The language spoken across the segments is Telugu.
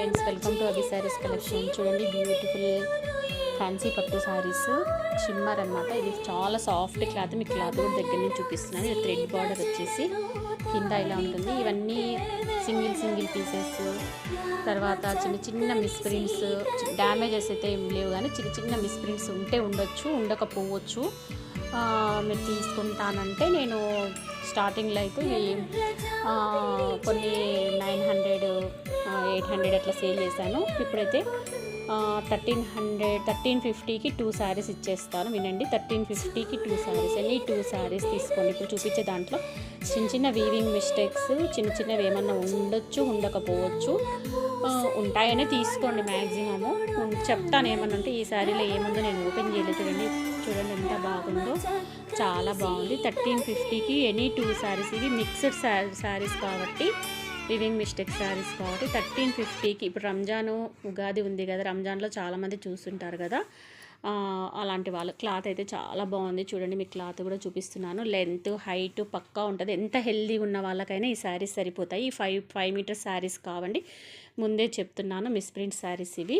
Friends, welcome to Abhi saris collection. చూడండి, బ్యూటిఫుల్ ఫ్యాన్సీ పట్టు సారీస్ షిమ్మర్ అనమాట. ఇది చాలా సాఫ్ట్ క్లాత్. మీకు క్లాత్ కూడా దగ్గర నుంచి చూపిస్తున్నాను. ఇది థ్రెడ్ బార్డర్ వచ్చేసి కింద ఇలా ఉంటుంది. ఇవన్నీ సింగిల్ పీసెస్. తర్వాత చిన్న చిన్న మిస్ప్రింట్స్, డ్యామేజెస్ అయితే ఏం లేవు, కానీ చిన్న మిస్ప్రింట్స్ ఉంటే ఉండొచ్చు, ఉండకపోవచ్చు. మీరు తీసుకుంటానంటే నేను స్టార్టింగ్లో అయితే కొన్ని 900 800 అట్లా సేల్ చేశాను. ఇప్పుడైతే 1350కి 2 శారీస్ ఇచ్చేస్తాను. వినండి, 1350కి 2 శారీస్. ఎన్ని 2 శారీస్ తీసుకోండి. ఇప్పుడు చూపించే దాంట్లో చిన్న వీవింగ్ మిస్టేక్స్ చిన్నవి ఏమన్నా ఉండొచ్చు, ఉండకపోవచ్చు. ఉంటాయనే తీసుకోండి. మ్యాక్సిమము చెప్తాను ఏమన్నా ఉంటే. ఈ శారీలో ఏముందో నేను ఓపెన్ చేయలేదు. చూడండి ఎంత బాగుందో, చాలా బాగుంది. 1350కి ఎనీ 2 శారీస్. ఇవి మిక్స్డ్ శారీస్ కాబట్టి, వివింగ్ మిస్టేక్ శారీస్ కాబట్టి 1350కి. ఇప్పుడు రంజాను ఉగాది ఉంది కదా, రంజాన్లో చాలామంది చూస్తుంటారు కదా, అలాంటి వాళ్ళ క్లాత్ అయితే చాలా బాగుంది. చూడండి, మీకు క్లాత్ కూడా చూపిస్తున్నాను. లెంత్ హైట్ పక్కా ఉంటుంది. ఎంత హెల్దీ ఉన్న వాళ్ళకైనా ఈ శారీస్ సరిపోతాయి. ఈ 5 మీటర్స్ శారీస్ కావండి, ముందే చెప్తున్నాను. మిస్ప్రింట్ శారీస్ ఇవి.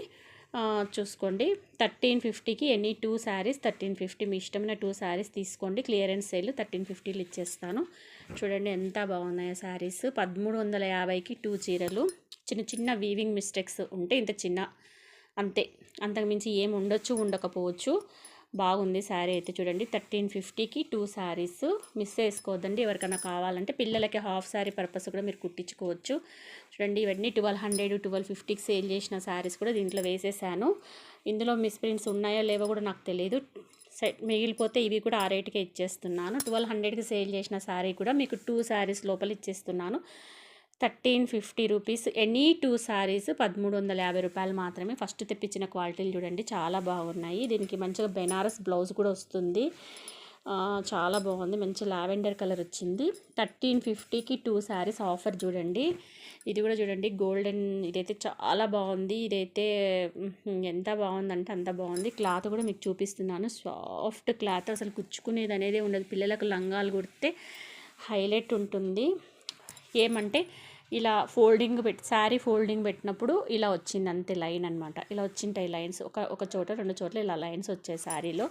చూసుకోండి, 1350కి ఎనీ 2 శారీస్. 1350 మీ ఇష్టమైన 2 శారీస్ తీసుకోండి. క్లియరెన్స్ సేల్ 1350లో ఇచ్చేస్తాను. చూడండి ఎంత బాగున్నాయో శారీస్. 1350కి 2 చీరలు. చిన్న వీవింగ్ మిస్టేక్స్ ఉంటే ఇంత చిన్న, అంతే, అంతకుమించి ఏం ఉండొచ్చు, ఉండకపోవచ్చు. బాగుంది శారీ అయితే. చూడండి, 1350కి 2 శారీస్. మిస్ చేసుకోవద్దండి. ఎవరికైనా కావాలంటే పిల్లలకి హాఫ్ శారీ పర్పస్ కూడా మీరు కుట్టించుకోవచ్చు. చూడండి, ఇవన్నీ 1200 1250కి సేల్ చేసిన శారీస్ కూడా దీంట్లో వేసేసాను. ఇందులో మిస్ప్రింట్స్ ఉన్నాయో లేవో కూడా నాకు తెలియదు. మిగిలిపోతే ఇవి కూడా ఆ రేటుకే ఇచ్చేస్తున్నాను. 1200కి సేల్ చేసిన శారీ కూడా మీకు 2 శారీస్ లోపల ఇచ్చేస్తున్నాను. 1350 రూపీస్. ఎనీ 2 శారీస్ 1350 రూపాయలు మాత్రమే. ఫస్ట్ తెప్పించిన క్వాలిటీలు చూడండి, చాలా బాగున్నాయి. దీనికి మంచిగా బెనారస్ బ్లౌజ్ కూడా వస్తుంది. చాలా బాగుంది. మంచి లావెండర్ కలర్ వచ్చింది. 1350కి 2 శారీస్ ఆఫర్. చూడండి, ఇది కూడా చూడండి, గోల్డెన్. ఇదైతే చాలా బాగుంది. ఇదైతే ఎంత బాగుందంటే అంత బాగుంది. క్లాత్ కూడా మీకు చూపిస్తున్నాను. సాఫ్ట్ క్లాత్, అసలు కుచ్చుకునేది అనేది ఉండదు. పిల్లలకు లంగాలు కుడితే హైలైట్ ఉంటుంది. ఏమంటే ఇలా శారీ ఫోల్డింగ్ పెట్టినప్పుడు ఇలా వచ్చింది అంతే, లైన్ అనమాట. ఇలా వచ్చింటాయి లైన్స్, ఒక చోట 2 చోట్ల ఇలా లైన్స్ వచ్చాయి శారీలో.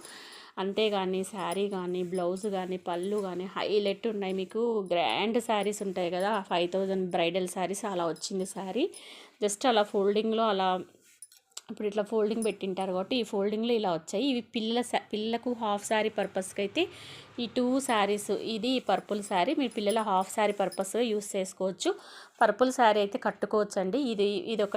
అంతేగాని శారీ కానీ, బ్లౌజ్ కానీ, పళ్ళు కానీ హైలైట్ ఉన్నాయి. మీకు గ్రాండ్ శారీస్ ఉంటాయి కదా, 5000 బ్రైడల్ శారీస్, అలా వచ్చింది శారీ. జస్ట్ అలా ఫోల్డింగ్లో అలా, ఇప్పుడు ఇట్లా ఫోల్డింగ్ పెట్టింటారు కాబట్టి ఈ ఫోల్డింగ్లో ఇలా వచ్చాయి. ఇవి పిల్లలకు హాఫ్ శారీ పర్పస్కి అయితే ఈ 2 శారీస్. ఇది పర్పుల్ శారీ, మీ పిల్లల హాఫ్ శారీ పర్పస్ యూస్ చేసుకోవచ్చు. పర్పుల్ శారీ అయితే కట్టుకోవచ్చు అండి. ఇది ఒక